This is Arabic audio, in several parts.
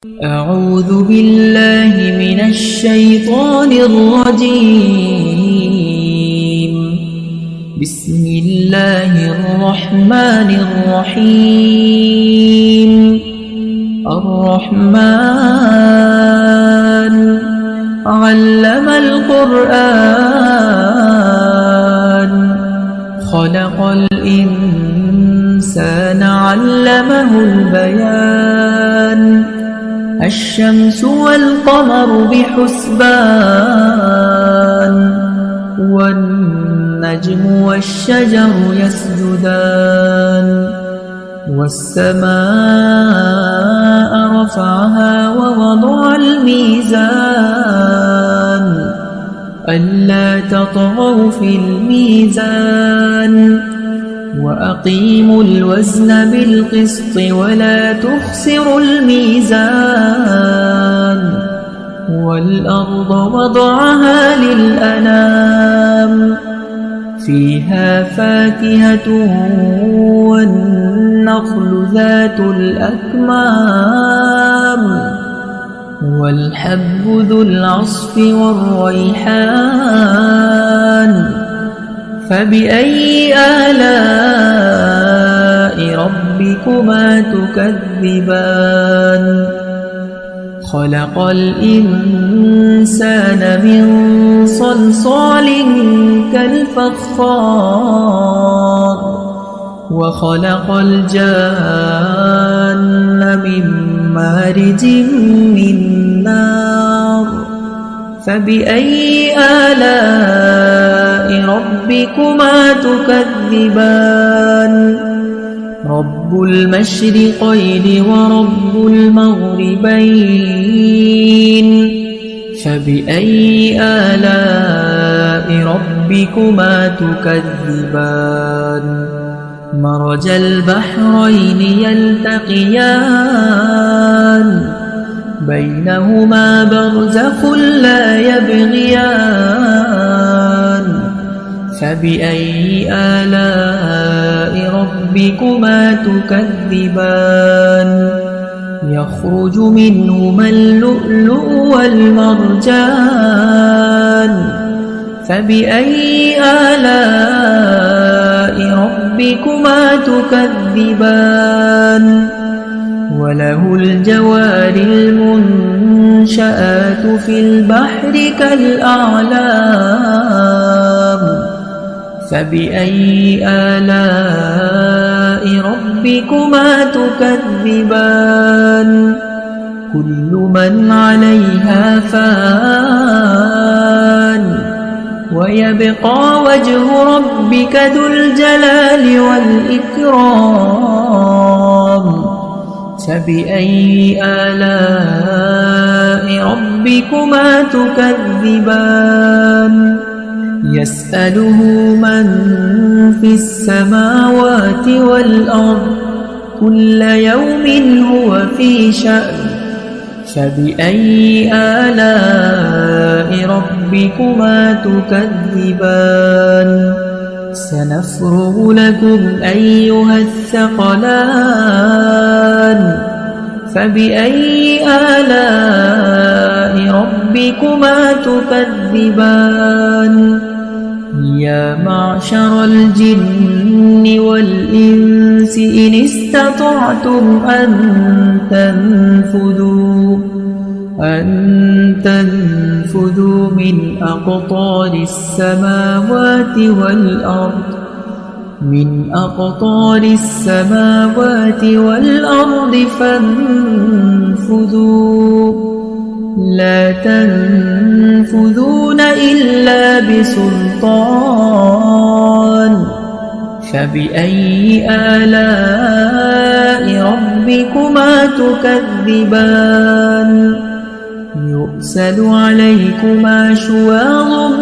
أعوذ بالله من الشيطان الرجيم. بسم الله الرحمن الرحيم. الرحمن علم القرآن خلق الإنسان علمه البيان. الشمس والقمر بحسبان والنجم والشجر يسجدان. والسماء رفعها ووضع الميزان ألا تطغوا في الميزان وأقيموا الوزن بالقسط ولا تخسروا الميزان. والأرض وضعها للأنام فيها فاكهة والنخل ذات الأكمام والحب ذو العصف والريحان. فبأي آلاء ربكما تكذبان. خلق الإنسان من صلصال كالفخار وخلق الجان من مارج من نار. فبأي آلاء ربكما تكذبان. رب المشرقين ورب المغربين. فبأي آلاء ربكما تكذبان. مرج البحرين يلتقيان بينهما برزخ لا يبغيان. فبأي آلاء ربكما تكذبان. يخرج منهما اللؤلؤ والمرجان. فبأي آلاء ربكما تكذبان. وله الجوار المنشآت في البحر كالأعلام. فبأي آلاء ربكما تكذبان. كل من عليها فان ويبقى وجه ربك ذو الجلال والإكرام. فبأي آلاء ربكما تكذبان. يسأله من في السماوات والأرض كل يوم هو في شأن. فبأي آلاء ربكما تكذبان. سنفرغ لكم أيها الثقلان. فبأي آلاء ربكما تكذبان. يا معشر الجن والإنس إن استطعتم أن تنفذوا من أقطار السماوات والأرض فانفذوا لا تنفذون إلا بسلطان. فبأي آلاء ربكما تكذبان. يرسل عليكما شواظ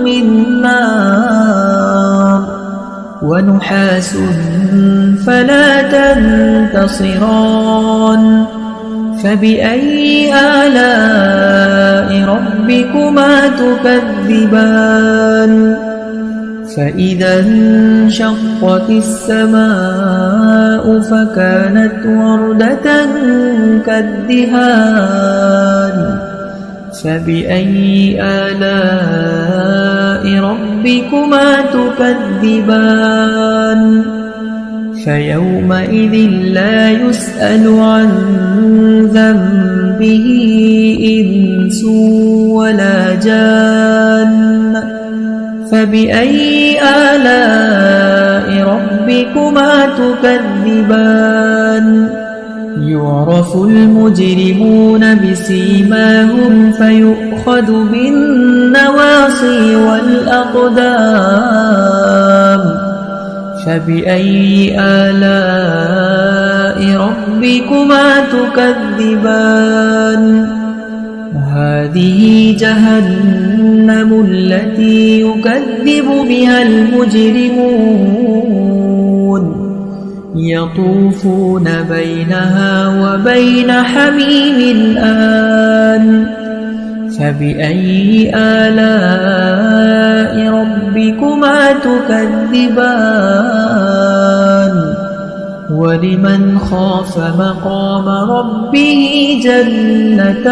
من نار ونحاس فلا تنتصران. فبأي آلاء ربكما تكذبان. فإذا انشقت السماء فكانت وردة كالدهان فبأي آلاء ربكما تكذبان فيومئذ لا يسأل عن ذنبه إنس ولا جان فبأي آلاء ربكما تكذبان يعرف المجرمون بسيماهم فيؤخذ بالنواصي والأقدام فبأي آلاء ربكما تكذبان هذه جهنم التي يكذب بها المجرمون يطوفون بينها وبين حميم آن فبأي آلاء ربكما تكذبان ولمن خاف مقام ربه جنتان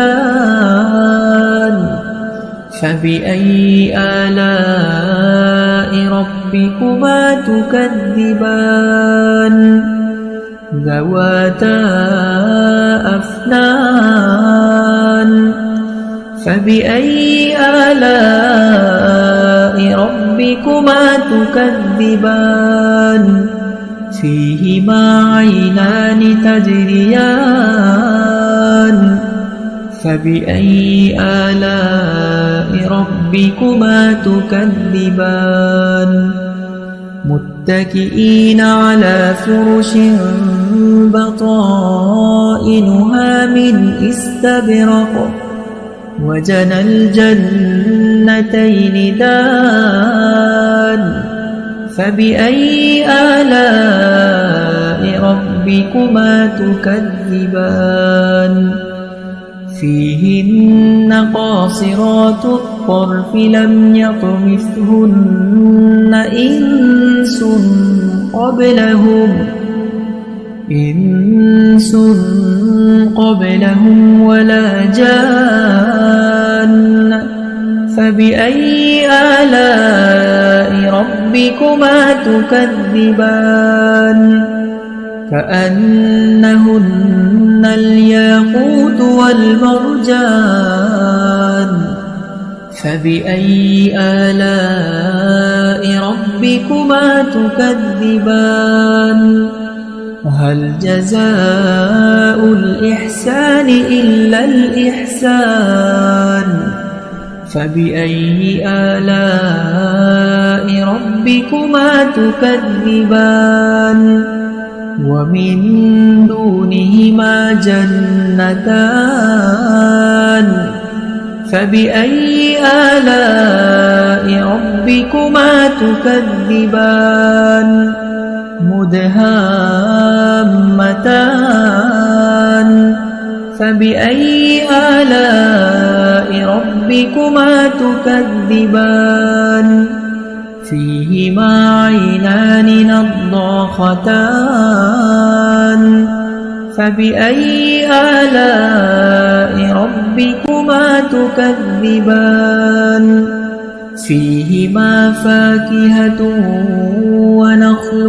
فبأي آلاء ربكما تكذبان ذواتا أفنان فبأي آلاء ربكما تكذبان فيهما عينان تجريان فبأي آلاء ربكما تكذبان متكئين على فرش بطائنها من استبرق وجنى الجنتين دان فبأي آلاء ربكما تكذبان فيهن قاصرات الطرف لم يطمثهن إنس قبلهم ولا جان فبأي آلاء ربكما تكذبان كأنهن الياقوت والمرجان فبأي آلاء ربكما تكذبان هل جزاء الإحسان إلا الإحسان فبأي آلاء ربكما تكذبان ومن دونهما جنتان فبأي آلاء ربكما تكذبان مدهامتان فبأي آلاء ربكما تكذبان فيهما عينان نضاختان فبأي آلاء ربكما تكذبان فيهما فاكهة ونخل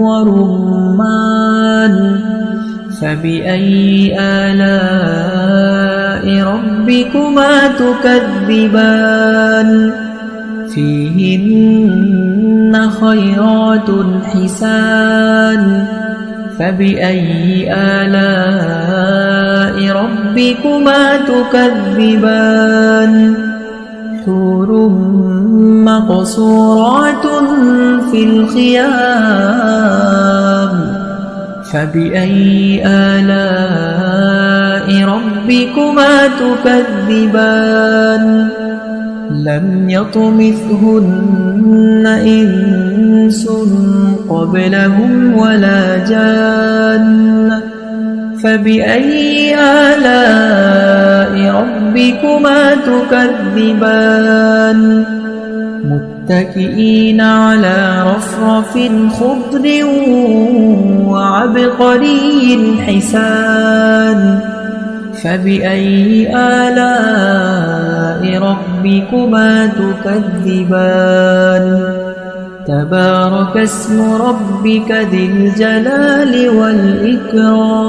ورمان فبأي آلاء ربكما تكذبان فيهن خيرات حسان فبأي آلاء ربكما تكذبان حور مقصورات في الخيام فبأي آلاء ربكما تكذبان لم يطمثهن إنس قبلهم ولا جان فبأي آلاء ربكما تكذبان متكئين على رفرف خضر وعبقري حسان فبأي آلاء ربكما تكذبان تبارك اسم ربك ذي الجلال والإكرام